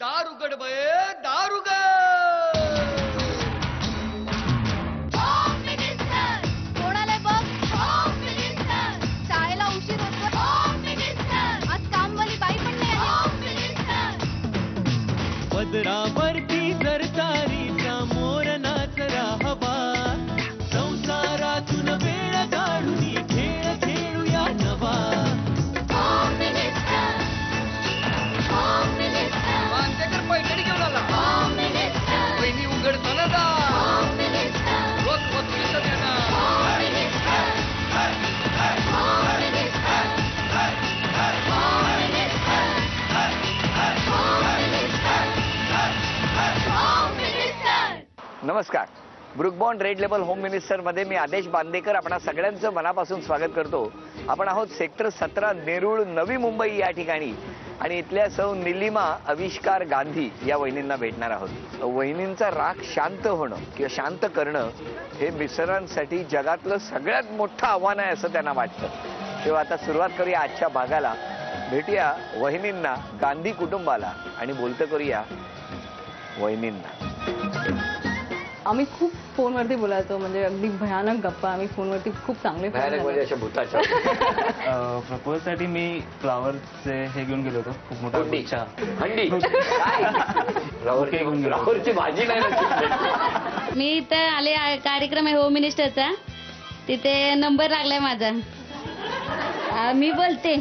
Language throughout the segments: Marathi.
दार उघड बये, दार उघड. कोणाला बघ, शाळेला उशीर होतो. आज कामवाली बाई पण नाही आली. पदरावरती सरकारीचा मोर नाच राहावा, संसारातून वेळ काढून खेळ खेळूया नवा. मांजेकर पैठणी घेऊन आला. बहिणी उघडताना जा. रोज वस्तूचं देणार. नमस्कार. Brooke Bond red Label home minister मध्ये मी आदेश बांदेकर आपणा सगळ्यांचं मनापासून स्वागत करतो. आपण आहोत सेक्टर 17 नेरूळ नवी मुंबई या ठिकाणी आणि इथल्या सौ निलिमा आविष्कार गांधी या वहिनींना भेटणार आहोत. वहिनींचा राग शांत होणं किंवा शांत करणं हे मिस्टरांसाठी जगातलं सगळ्यात मोठं आव्हान आहे असं त्यांना वाटतं. तेव्हा आता सुरुवात करूया आजच्या भागाला. भेटूया वहिनींना, गांधी कुटुंबाला आणि बोलतं करूया वहिनींना. आम्ही खूप फोनवरती बोलायचो, म्हणजे अगदी भयानक गप्पा. आम्ही फोनवरती खूप चांगले प्रपोज साठी मी फ्लावरचे हे घेऊन गेलो होतो, खूप मोठा गुच्छा. हंडी फ्लावरची भाजी नाही. मी इथं आले, कार्यक्रम आहे होम मिनिस्टरचा, तिथे नंबर लागलाय माझा. मी बोलते.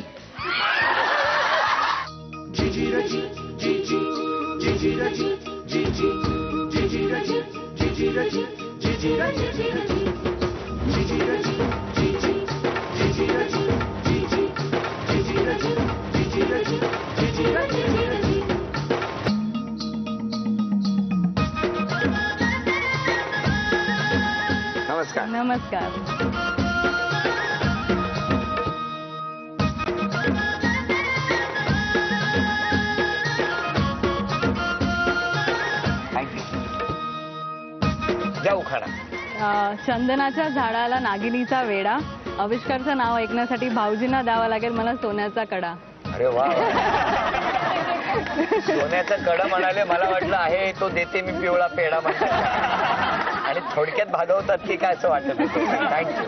नमस्कार. नमस्कार. द्या उखाणा. चंदनाच्या झाडाला नागिनीचा वेडा, आविष्कारचं नाव ऐकण्यासाठी भाऊजींना द्यावा लागेल मला सोन्याचा कडा. अरे वा. सोन्याचं कडा म्हणाले, मला वाटलं आहे तो देते मी पिवळा पेढा म्हणतात आणि थोडक्यात भागवतात की काय असं वाटत होतं. थँक्यू.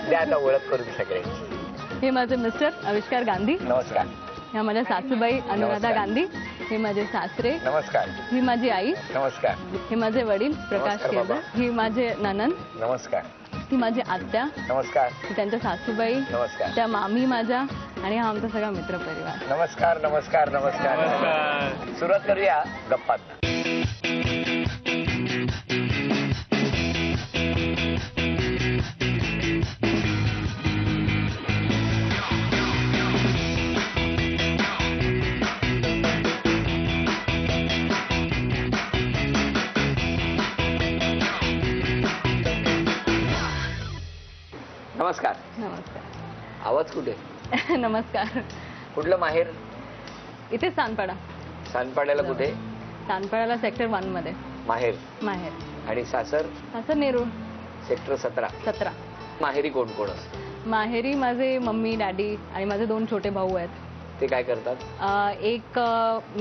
द्या आता ओळख करून सगळ्यांची. हे माझे मिस्टर आविष्कार गांधी. नमस्कार. ह्या माझ्या सासूबाई अनुराधा गांधी. हे माझे सासरे. नमस्कार. ही माझी आई. नमस्कार. हे माझे वडील प्रकाश नमस्कार केळकर. बाबा. ही माझे ननंद. नमस्कार. ही माझी आत्या. नमस्कार. ही त्यांच्या सासूबाई. नमस्कार. त्या मामी माझ्या आणि हा आमचा सगळा मित्रपरिवार. नमस्कार. नमस्कार. नमस्कार. सुरुवात करूया गप्पांना. नमस्कार. नमस्कार. आवाज कुठे? नमस्कार. कुठलं माहेर? इथे सानपाडा. सानपाड्याला कुठे? सानपाड्याला सेक्टर 1 मध्ये माहेर. माहेर. आणि सासर? सासर नेरूळ सेक्टर 17. 17. माहेरी कोण कोण असतं? माहेरी माझे मम्मी डॅडी आणि माझे 2 छोटे भाऊ आहेत. ते काय करतात? एक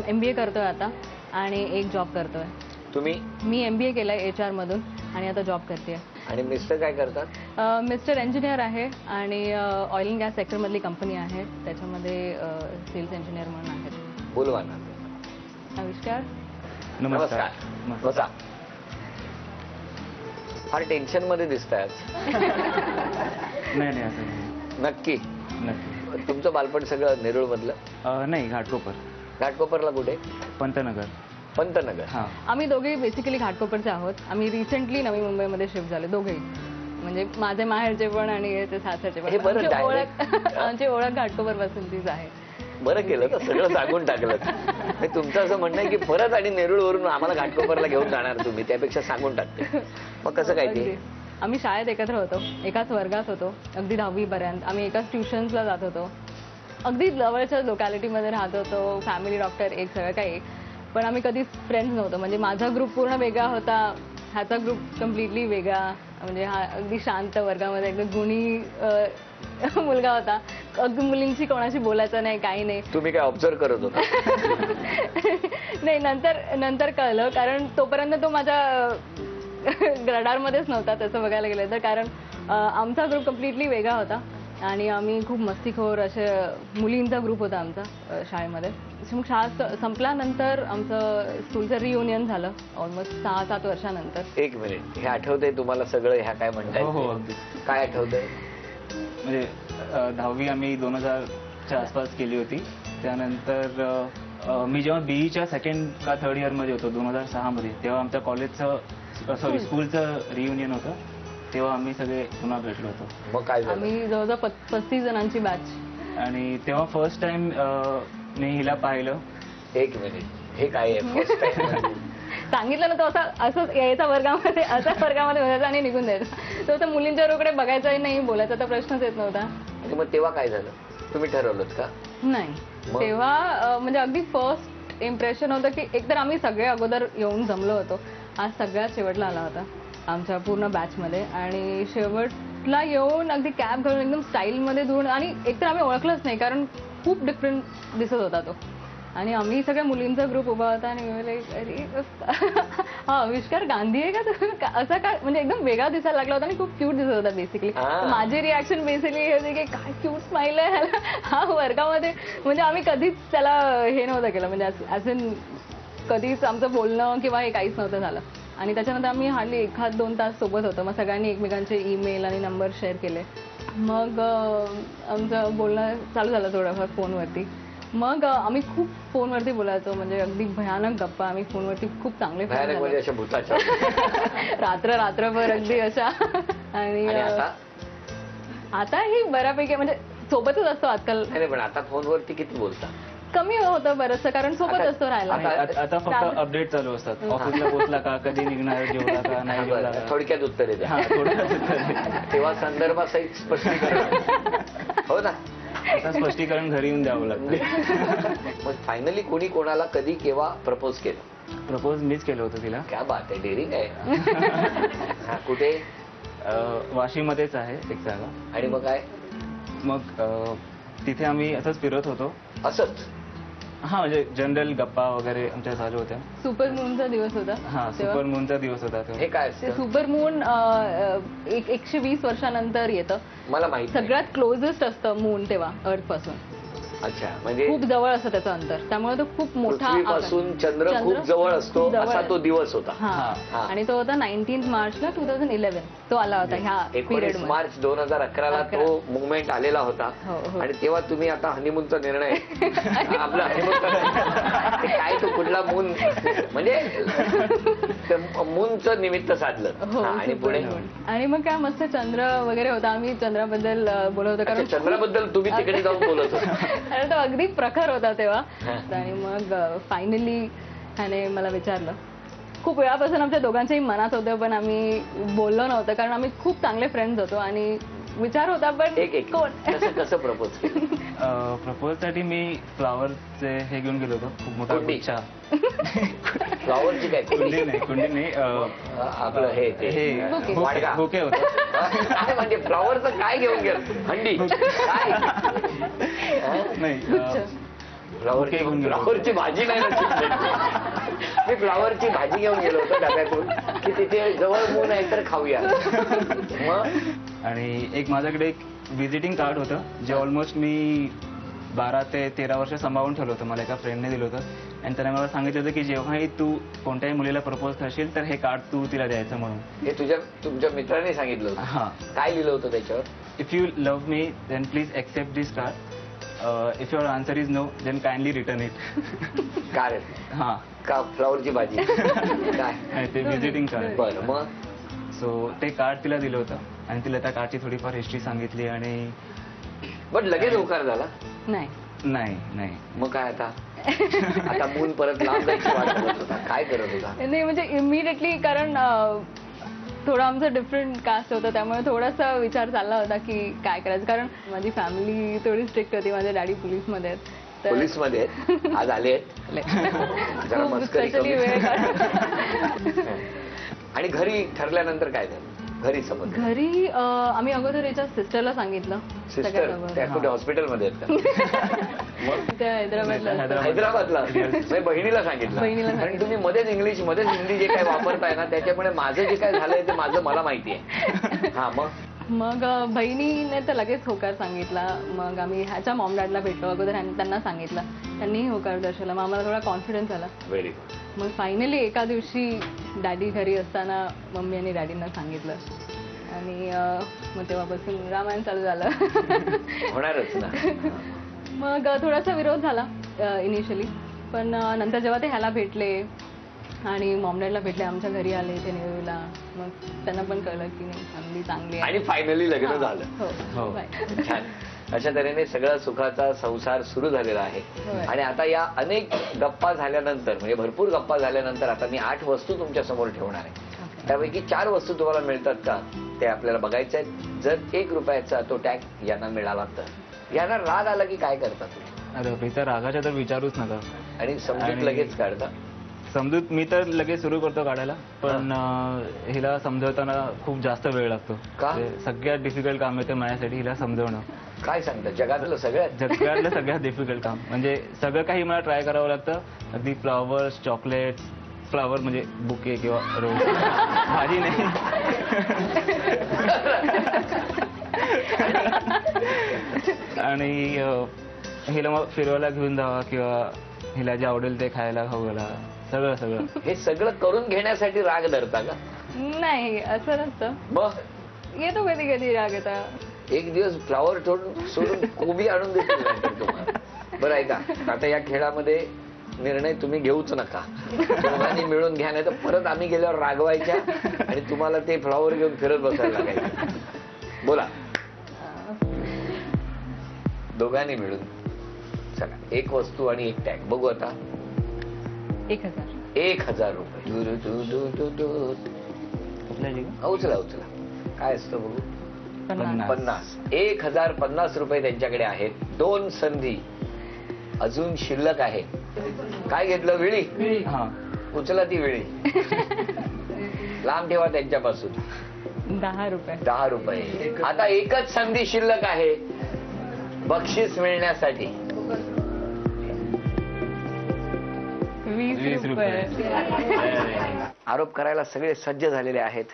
MBA करतोय आता आणि एक जॉब करतोय. तुम्ही? मी MBA केलंय HR मधून आणि आता जॉब करते. आणि मिस्टर काय करतात? मिस्टर इंजिनियर आहे आणि ऑइल अँड गॅस सेक्टर मधली कंपनी आहे, त्याच्यामध्ये सेल्स इंजिनियर म्हणून आहेत. बोलवा ना. आविष्कार. नमस्कार. बसा. फार टेन्शन मध्ये दिसताय. नाही नाही असं नाही. नक्की? नक्की. तुमचं बालपण सगळं नेरूळ मधलं? नाही, घाटकोपर. घाटकोपरला कुठे? पंतनगर. पंतनगर. हा. आम्ही दोघेही बेसिकली घाटकोपरचे आहोत. आम्ही रिसेंटली नवी मुंबईमध्ये शिफ्ट झाले दोघेही, म्हणजे माझे माहेरचे पण आणि ते सासरचे हे बरं पण. आमची ओळख घाटकोपर पासूनचीच आहे. बरं केलं तर सगळं सांगून टाकलं. तुमचं असं म्हणणं आहे की परत आणि नेरूळ वरून आम्हाला घाटकोपरला घेऊन जाणार तुम्ही, त्यापेक्षा सांगून टाकते. मग कसं काय ते? आम्ही शाळेत एकत्र होतो, एकाच वर्गात होतो अगदी 10वी पर्यंत. आम्ही एकाच ट्युशन्सला जात होतो, अगदी जवळच्या लोकॅलिटीमध्ये राहत होतो. फॅमिली डॉक्टर एक, सगळं काही. पण आम्ही कधीच फ्रेंड्स नव्हतो. म्हणजे माझा ग्रुप पूर्ण वेगळा होता, ह्याचा ग्रुप कम्प्लिटली वेगळा. म्हणजे हा अगदी शांत वर्गामध्ये एकदम गुणी मुलगा होता. अगदी मुलींशी कोणाशी बोलायचं नाही, काही नाही. तुम्ही काय ऑब्झर्व करत होता? नाही, नंतर कळलं, कारण तोपर्यंत तो माझ्या रडारमध्येच नव्हता तसं बघायला गेलं तर. कारण आमचा ग्रुप कम्प्लिटली वेगळा होता आणि आम्ही खूप मस्तीखोर असे मुलींचा ग्रुप होता आमचा शाळेमध्ये. मग शाळा संपल्यानंतर आमचं स्कूलचं रियुनियन झालं ऑलमोस्ट 6-7 वर्षानंतर. एक मिनिट, हे आठवतंय तुम्हाला सगळं? ह्या काय हो म्हणताय? अगदी. काय आठवतंय? म्हणजे 10वी आम्ही 2000च्या आसपास केली होती. त्यानंतर मी जेव्हा बीईच्या सेकंड का थर्ड इयरमध्ये होतो 2006 मध्ये, तेव्हा आमच्या कॉलेजचं सॉरी स्कूलचं रियुनियन होतं. तेव्हा आम्ही सगळे पुन्हा भेटलो होतो. मग काय झालं? आम्ही जवळजवळ 35 जणांची बॅच. आणि तेव्हा फर्स्ट टाइम मी हिला पाहिलं. एक मिनिट, हे काय आहे? फर्स्ट टाइम सांगितलं ना तो असंच यायचा वर्गामध्ये, असाच वर्गामध्ये बसायचा आणि निघून द्यायचा. तो तर मुलींच्या रोकडे बघायचाही नाही, बोलायचा तर प्रश्नच येत नव्हता. आणि मग तेव्हा काय झालं? तुम्ही ठरवलं का? नाही, मग? तेव्हा म्हणजे अगदी फर्स्ट इम्प्रेशन होतं की एकतर आम्ही सगळे अगोदर येऊन जमलो होतो. आज सगळ्यात शेवटला आला होता आमच्या पूर्ण बॅचमध्ये आणि शेवटला येऊन अगदी कॅप घालून एकदम स्टाईलमध्ये धुवून, आणि एकतर आम्ही ओळखलंच नाही कारण खूप डिफरंट दिसत होता तो. आणि आम्ही सगळ्या मुलींचा ग्रुप उभा होता आणि मी अरे हा आविष्कार गांधी आहे का असा काय, म्हणजे एकदम वेगळा दिसायला लागला होता आणि खूप क्यूट दिसत होता बेसिकली. माझी रिॲक्शन बेसिकली हे होती की काय क्यूट स्माईल आहे ह्याला. हा वर्गामध्ये म्हणजे आम्ही कधीच त्याला हे नव्हतं केलं, म्हणजे ॲज इन कधीच आमचं बोलणं किंवा हे काहीच नव्हतं झालं. आणि त्याच्यानंतर आम्ही हार्डली 1-2 तास सोबत होतो. मग सगळ्यांनी एकमेकांचे ईमेल आणि नंबर शेअर केले. मग आमचं बोलणं चालू झालं थोडंफार फोनवरती. मग आम्ही खूप फोनवरती बोलायचो, म्हणजे अगदी भयानक गप्पा. आम्ही फोनवरती खूप चांगले रात्रभर अगदी अशा. आणि आता ही बऱ्यापैकी म्हणजे सोबतच असतो आजकाल. पण आता फोनवरती किती बोलता? कमी होतं बरंचसं, कारण सोबत असतो राहायला. आता फक्त अपडेट चालू असतात. ऑफिसला पोहोचला का, कधी निघणार, जेवला का नाही जेवला का. थोडक्यात उत्तरे द्या. तेव्हा संदर्भासहित स्पष्टीकरण हो ना. आता स्पष्टीकरण घरी येऊन द्यावं लागतं. मग फायनली कोणी कोणाला कधी केव्हा प्रपोज केलं? प्रपोज मीच केलं होतं तिला. क्या बात आहे, डेअरिंग आहे. कुठे? वाशीमध्येच आहे एक जागा. आणि मग काय? मग तिथे आम्ही असंच फिरत होतो. असंच? हा, म्हणजे जनरल गप्पा वगैरे आमच्या चालू होत्या. सुपर मूनचा दिवस होता. हा, सुपर मूनचा दिवस होता. हे काय ते सुपर मून 120 वर्षानंतर येतं. मला माहिती. सगळ्यात क्लोजेस्ट असतं मून तेव्हा अर्थ पासून. अच्छा, म्हणजे खूप जवळ असतं त्याचं अंतर, त्यामुळे तो खूप मोठा पासून चंद्र खूप जवळ असतो असा तो दिवस होता. हा, आणि तो होता 19 मार्चला 2011. तो आला होता ह्या 19 मार्च 2011ला तो मुवमेंट आलेला होता. आणि तेव्हा तुम्ही आता हनीमूनचा निर्णय आपला हनीमूनचा काय तो कुठला मून म्हणजे मूनचं निमित्त साधलं. आणि पुढे आणि मग काय मस्त चंद्र वगैरे होता. आम्ही चंद्राबद्दल बोलत होतो, कारण चंद्राबद्दल तुम्ही तिकडे जाऊन बोलत होता. आणि तो अगदी प्रखर होता तेव्हा. आणि मग फायनली त्याने मला विचारलं. खूप वेळापासून आमच्या दोघांच्याही मनात होतं, पण आम्ही बोललो नव्हतं कारण आम्ही खूप चांगले फ्रेंड्स होतो आणि विचार होता. पण कोण कसं प्रपोज केलं? प्रपोजसाठी मी फ्लावरचे हे घेऊन गेलो होतो, खूप मोठा गुच्छा. फ्लावरची काय? कुंडी नाही आपलं हे बुके होतं. म्हणजे फ्लावरचं काय घेऊन गेलं? हंडी नाही, फ्लावरची भाजी नाही ना. मी फ्लावरची भाजी घेऊन गेलो होतो डब्यातून की तिथे जवळ मून आहे तर खाऊया. मग आणि एक माझ्याकडे एक व्हिजिटिंग कार्ड होतं जे ऑलमोस्ट मी 12 ते 13 वर्ष सांभाळून ठेवलं होतं. मला एका फ्रेंडने दिलं होतं आणि त्याने मला सांगितलं होतं की जेव्हाही तू कोणत्याही मुलीला प्रपोज करशील तर हे कार्ड तू तिला द्यायचं म्हणून. हे तुमच्या मित्राने सांगितलं होतं? हां. काय लिहिलं होतं त्याच्यावर? If you love me then please accept this card. If your answer is no then kindly return it. Card? हां. का फ्लावरची भाजी? काय ते व्हिजिटिंग कार्ड. बरं, मग? सो ते कार्ड तिला दिलं होतं आणि तिला त्या कार्डची थोडीफार हिस्ट्री सांगितली. आणि बट लगेच होकार झाला? नाही. मग काय आता मून परत लांब जायची वाट बघत होता? काय करत होता? नाही, म्हणजे इमिडिएटली, कारण थोडं आमचं डिफरंट कास्ट होतं त्यामुळे थोडासा विचार चालला होता की काय करायचं. कारण माझी फॅमिली थोडी स्ट्रिक्ट होती. माझे डॅडी पोलीसमध्ये आहेत. पोलीसमध्ये आज आले आहेत जरा मस्करी कमी. वेळ आणि घरी ठरल्यानंतर काय झालं? घरी समज घरी आम्ही अगोदर याच्या सिस्टरला सांगितलं. सिस्टर सगळ्यात अगोदर. त्या कुठे हॉस्पिटलमध्ये आहेत का? मग त्या हैदराबादला असतात. हैदराबादला म्हणजे बहिणीला सांगितलं. बहिणीला कारण तुम्ही मध्येच इंग्लिश मध्येच हिंदी जे काय वापरताय ना त्याच्यामुळे माझं जे काय झालंय ते माझं मला माहिती आहे. हा मग बहिणीने तर लगेच होकार सांगितला. मग आम्ही ह्याच्या मॉम डॅडला भेटलो. अगोदर त्यांना सांगितलं, त्यांनीही होकार दर्शवला. मग आम्हाला थोडा कॉन्फिडन्स आला. Very good. मग फायनली एका दिवशी डॅडी घरी असताना मम्मी आणि डॅडींना सांगितलं आणि मग तेव्हापासून रामायण चालू झालं. होणारच ना. मग थोडासा विरोध झाला इनिशियली, पण नंतर जेव्हा ते ह्याला भेटले आणि मॉम डॅडला भेटले, आमच्या घरी आले ते नेरूला, मग त्यांना पण कळलं की नाही फॅमिली चांगली आहे. आणि फायनली लग्न हा. झालं. हो. छान. अशा तऱ्हेने सगळा सुखाचा संसार सुरू झालेला आहे. होय. आणि आता या अनेक गप्पा झाल्यानंतर म्हणजे भरपूर गप्पा झाल्यानंतर आता मी 8 वस्तू तुमच्या समोर ठेवणार आहे. त्यापैकी 4 वस्तू तुम्हाला मिळतात का ते आपल्याला बघायचं आहे. जर 1 रुपयाचा तो टॅग यांना मिळाला तर यांना राग आला की काय करता तुम्ही? अरे मी तर रागाच्या तर विचारूच नका. आणि समजूत आणि- लगेच काढता? समजूत मी तर लगेच सुरू करतो काढायला, पण हिला समजवताना खूप जास्त वेळ लागतो. का? ते सगळ्यात डिफिकल्ट काम आहे ते माझ्यासाठी, हिला समजवणं. काय सांगता? जगातलं सगळ्यात जगातलं सगळ्यात डिफिकल्ट काम म्हणजे सगळं काही मला ट्राय करावं लागतं. अगदी फ्लॉवर्स, चॉकलेट्स, फ्लॉवर म्हणजे बुके किंवा रोज, भाजी नाही. आणि हिला मग फिरवायला घेऊन जावा किंवा हिला जे आवडेल ते खायला खाऊला, सगळं हे सगळं करून घेण्यासाठी राग धरता का? नाही, असं नसतं. मग येतो कधी कधी राग येता. एक दिवस फ्लावर सोडून कोबी आणून देतील नंतर तुम्हाला. बरं आहे का, आता या खेळामध्ये निर्णय तुम्ही घेऊच नका. दोघांनी मिळून घ्या, नाही तर परत आम्ही गेल्यावर रागवायच्या आणि तुम्हाला ते फ्लावर घेऊन फिरत बसायला लागायचं. बोला. दोघांनी मिळून चला 1 वस्तू आणि 1 टॅग बघू. आता 1000. 1000 रुपये. उचला काय असतं बघू. 50. 1050 रुपये त्यांच्याकडे आहेत. 2 संधी अजून शिल्लक आहे. काय घेतलं? विळी. हा, उचला ती विळी. लांब ठेवा त्यांच्यापासून. 10 रुपये. 10 रुपये. आता एकच संधी शिल्लक आहे बक्षीस मिळण्यासाठी. 20 रुपये. आरोप करायला सगळे सज्ज झालेले आहेत.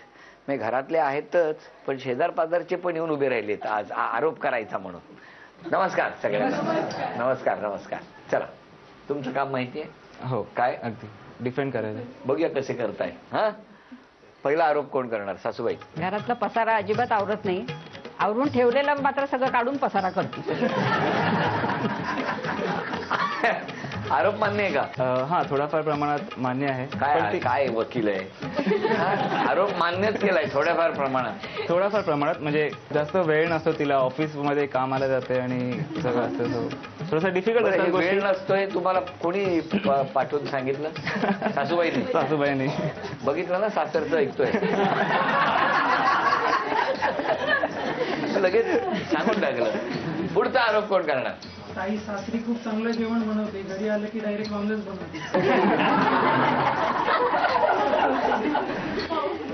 म्हणजे घरातले आहेतच, पण शेजार पाजारचे पण येऊन उभे राहिलेत आज आरोप करायचा म्हणून. नमस्कार सगळ्यांना. नमस्कार. चला, तुमचं काम माहिती आहे? हो. काय? अगदी डिफेंड करायचं. बघूया कसे करताय. हा, पहिला आरोप कोण करणार? सासूबाई. घरातला पसारा अजिबात आवरत नाही. आवरून ठेवलेलं मात्र सगळं काढून पसारा करते. आरोप मान्य आहे का? हा, थोडाफार प्रमाणात मान्य आहे. काय वकील आहे? आरोप मान्यच केलाय थोड्याफार प्रमाणात. थोडाफार प्रमाणात म्हणजे जास्त वेळ नसतो तिला, ऑफिसमध्ये कामाला जाते आणि सगळं असतं. थोडंसं डिफिकल्ट असतात गोष्टी. वेळ नसतोय तुम्हाला कोणी पाठवून सांगितलं? सासूबाईने. सासूबाईंनी. बघितलं ना, सासरचं ऐकतोय. लगेच सांगून टाकलं. पुढचा आरोप कोण करणार? ताई सासरी खूप चांगलं जेवण बनवते, घरी आलं की डायरेक्ट नॉनव्हेज बनवते.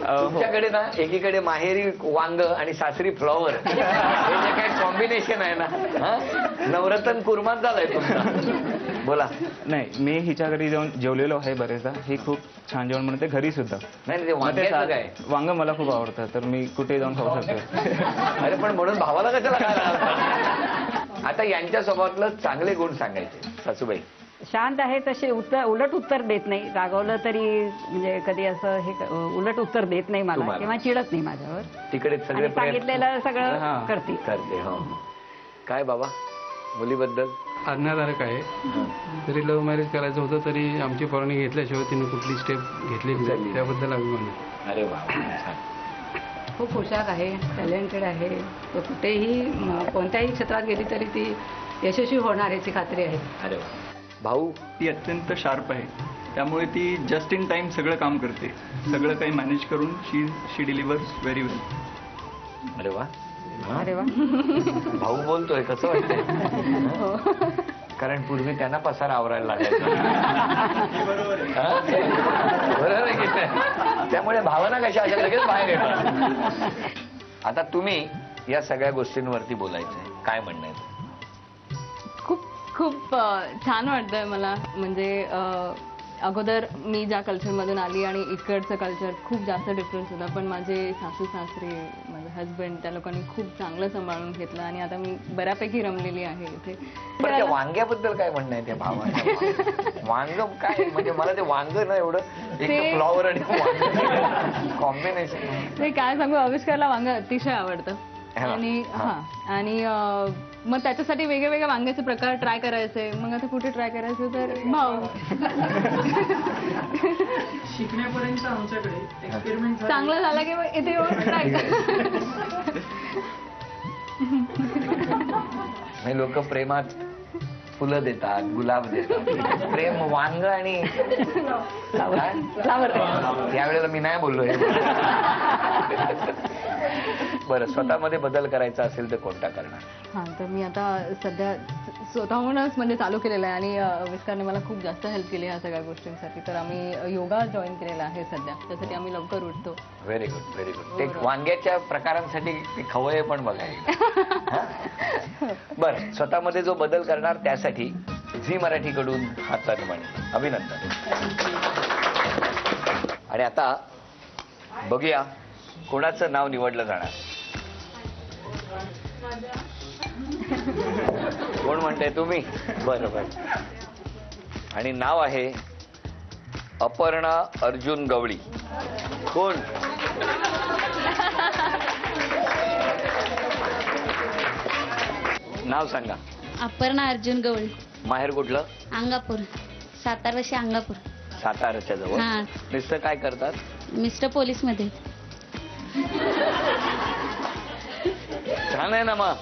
तुमच्याकडे ना एकीकडे माहेरी वांग आणि सासरी फ्लॉवर हे जे काही कॉम्बिनेशन आहे ना, नवरत्न कुर्मात झालाय तुमचा. बोला. नाही, मी हिच्या घरी जाऊन जेवलेलो आहे बरेचदा. ही खूप छान जेवण बनवते घरी सुद्धा. नाही ते वांग्याचं काय? वांग मला खूप आवडतं, तर मी कुठे जाऊन खाऊ शकतो. अरे पण म्हणून भावाला कशाला काय? आता यांच्या स्वभावातलं चांगले गुण सांगायचे. सासूबाई. शांत आहे तसे उलट उत्तर देत नाही. रागवलं तरी म्हणजे कधी असं हे उलट उत्तर देत नाही मला तुम्हाला? किंवा चिडत नाही माझ्यावर. तिकडे सगळे आणि सांगितलेलं सगळं करते. हो. काय बाबा मुलीबद्दल? आज्ञाधारक आहे. जरी लव्ह मॅरेज करायचं होतं तरी आमची परवानगी घेतल्याशिवाय तिने कुठली स्टेप घेतली नाही, त्याबद्दल अभिमान आहे. अरे वा, खूप हुशार आहे, टॅलेंटेड आहे. तो कुठेही कोणत्याही क्षेत्रात गेली तरी ती यशस्वी होणार याची खात्री आहे. अरे वा. भाऊ. ती अत्यंत शार्प आहे, त्यामुळे ती जस्ट इन टाइम सगळं काम करते. सगळं काही मॅनेज करून शी डिलिव्हर्स व्हेरी वेल. अरे वा. अरे वा. भाऊ बोलतोय कसं वाटतंय? कारण पूर्वी त्यांना पसारा आवरायला लागायचा. बरोबर आहे की नाही? त्यामुळे भावना कशा अशा लगेच बाहेर येणार. आता तुम्ही या सगळ्या गोष्टींवरती बोलायचंय, काय म्हणणं आहे? खूप खूप छान वाटतंय मला. म्हणजे अगोदर मी ज्या कल्चरमधून आली आणि इकडचं कल्चर खूप जास्त डिफरन्स होता, पण माझे सासू सासरे, माझे हस्बंड, त्या लोकांनी खूप चांगलं सांभाळून घेतलं आणि आता मी बऱ्यापैकी रमलेली आहे इथे. पण त्या वांग्याबद्दल काय म्हणणं आहे त्या भावाचं? वांग काय म्हणजे मला ते वांग ना एवढं एक फ्लॉवर आणि कॉम्बिनेशन. ते काय सांगू, आविष्कारला वांग अतिशय आवडतं आणि आणि मग त्याच्यासाठी वेगवेगळ्या वांग्याचे प्रकार ट्राय करायचे. मग आता कुठे ट्राय करायचं तर भाऊ शिकण्यापर्यंत आमच्याकडे एक्सपेरिमेंट चांगलं झालं की मग इथे येऊन ट्राय लोक प्रेमात फुलं देतात, गुलाब देतात, प्रेम वांग आणि यावेळेला मी नाही बोललो हे. बरं, स्वतःमध्ये बदल करायचा असेल तर कोणता करणार? हा, तर मी आता सध्या स्वतःहूनच म्हणजे चालू केलेलं आहे आणि आविष्कारने मला खूप जास्त हेल्प केली ह्या सगळ्या गोष्टींसाठी. तर आम्ही योगा जॉईन केलेला आहे सध्या, त्यासाठी आम्ही लवकर उठतो. Very good, very good. ते वांग्याच्या प्रकारांसाठी खवये पण बघायला. बरं, स्वतःमध्ये जो बदल करणार त्यासाठी झी मराठीकडून हा सन्मान, अभिनंदन. आणि आता बघूया कोणाचं नाव निवडलं जाणार. कोण म्हणते? तुम्ही? बरं बरं. आणि नाव आहे अपर्णा अर्जुन गवळी. कोण? नाव सांगा. अपर्णा अर्जुन गवळी. माहेर कुठलं? अंगापूर, साताराशी अंगापूर. साताराच्या जवळ. हा. मिस्टर काय करतात? मिस्टर पोलीस मध्ये. छान आहे ना. मग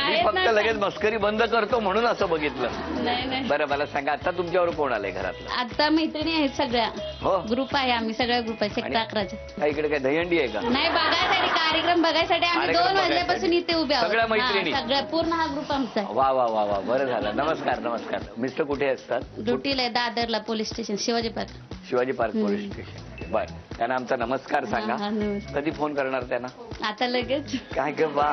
मी फक्त लगेच मस्करी बंद करतो म्हणून असं बघितलं. नाही. बरं, मला सांगा आता तुमच्यावर कोण आलंय घरातलं? आता मैत्रिणी आहेत सगळ्या. हो, ग्रुप आहे आम्ही, सगळा ग्रुप आहे सेक्टर 11चा. काय इकडे काय दहीहंडी आहे का? नाही, बघायसाठी कार्यक्रम बघायसाठी आम्ही 2 वाजल्यापासून इथे उभे आहोत. सगळ्या मैत्रिणी? सगळ्या पूर्ण हा ग्रुप आमचा आहे. वा वा वा वा, बरं झालं. नमस्कार नमस्कार. मिस्टर कुठे असतात? ड्युटीला आहे दादरला, police station, Shivaji park. Shivaji park police station. बर, त्यांना आमचा नमस्कार सांगा. कधी फोन करणार त्यांना? आता लगेच. काय ग बा,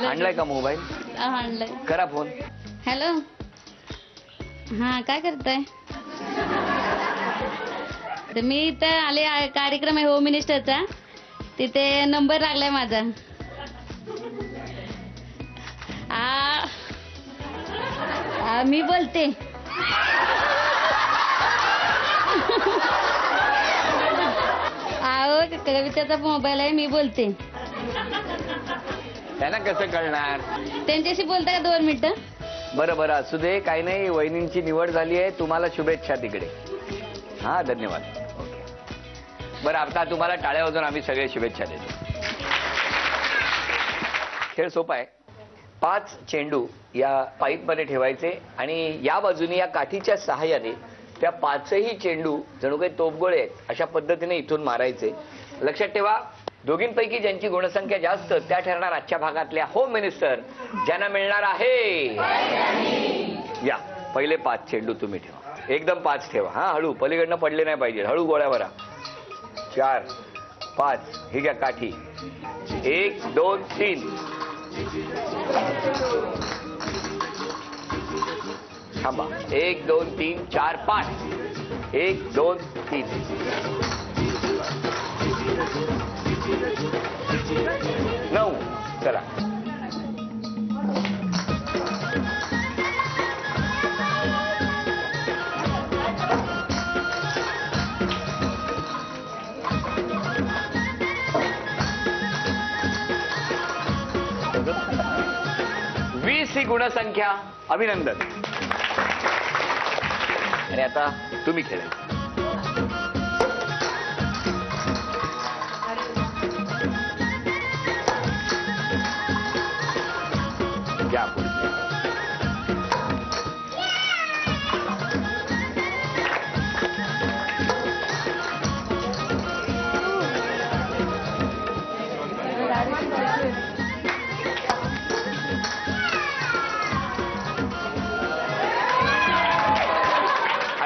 आणलाय का मोबाईल? आणलाय. करा फोन. हॅलो, हा काय करताय? तर मी इथं आले, कार्यक्रम आहे होम मिनिस्टरचा, तिथे नंबर लागलाय माझा. मी बोलते. कविताचा मोबाईल आहे, मी बोलते. त्यांना कसं कळणार? त्यांच्याशी बोलताय 2 मिनिटं? बरं बरं, असू दे, काही नाही. वहिनींची निवड झाली आहे, तुम्हाला शुभेच्छा तिकडे. हा, धन्यवाद. ओके, बरं, आता तुम्हाला टाळ्या वाजवून आम्ही सगळे शुभेच्छा देतो. खेळ सोपा आहे. 5 चेंडू या पाईपमध्ये ठेवायचे आणि या बाजूने या काठीच्या सहाय्याने त्या 5ही चेंडू जणू काही तोफगोळे आहेत अशा पद्धतीने इथून मारायचे. लक्षात ठेवा, दोघींपैकी ज्यांची गुणसंख्या जास्त त्या ठरणार आजच्या भागातल्या होम मिनिस्टर, ज्यांना मिळणार आहे. या पहिले 5 चेंडू तुम्ही ठेवा, एकदम 5 ठेवा. हा, हळू, पलीकडनं पडले नाही पाहिजे, हळू गोळ्या भरा. 4, 5, ही घ्या काठी. 1, 2, 3. थांबा. 1, 2, 3, 4, 5. 1, 2, 3. 9. चला. ही गुणसंख्या. अभिनंदन. आणि आता तुम्ही खेळा. घ्या पुढे.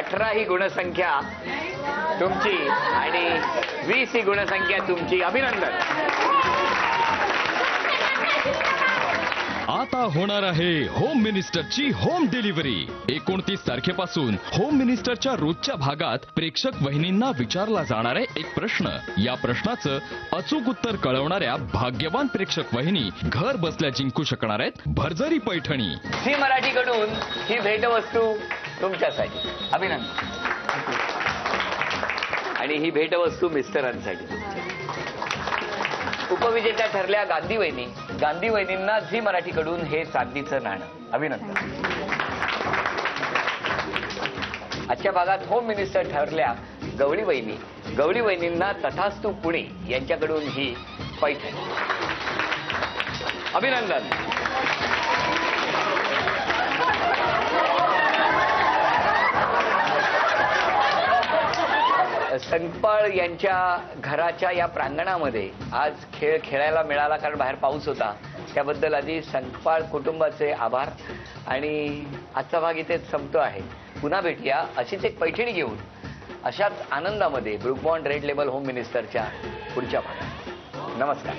18 ही गुणसंख्या तुमची आणि 20 ही गुणसंख्या तुमची. अभिनंदन. आता होणार आहे होम मिनिस्टरची होम डिलिव्हरी. 29 तारखेपासून होम मिनिस्टरच्या रोजच्या भागात प्रेक्षक वहिनींना विचारला जाणार आहे एक प्रश्न. या प्रश्नाचं अचूक उत्तर कळवणाऱ्या भाग्यवान प्रेक्षक वहिनी घर बसल्या जिंकू शकणार आहेत भरजरी पैठणी. झी मराठीकडून ही भेटवस्तू तुमच्यासाठी. अभिनंदन. आणि ही भेटवस्तू मिस्टरांसाठी. उपविजेत्या ठरल्या गांधी वहिनींना झी मराठीकडून हे चांदीचं नाणं. अभिनंदन. आजच्या भागात होम मिनिस्टर ठरल्या गवळी वहिनींना तथास्तू पुणे यांच्याकडून ही पैठणी. अभिनंदन. संकपाळ यांच्या घराच्या या प्रांगणामध्ये आज खेळ खेळायला मिळाला, कारण बाहेर पाऊस होता. त्याबद्दल आधी संकपाळ कुटुंबाचे आभार. आणि आजचा भाग इथेच संपतो आहे. पुन्हा भेटूया अशीच एक पैठणी घेऊन अशाच आनंदामध्ये Brooke Bond Red Label Home मिनिस्टरच्या पुढच्या भागात. नमस्कार.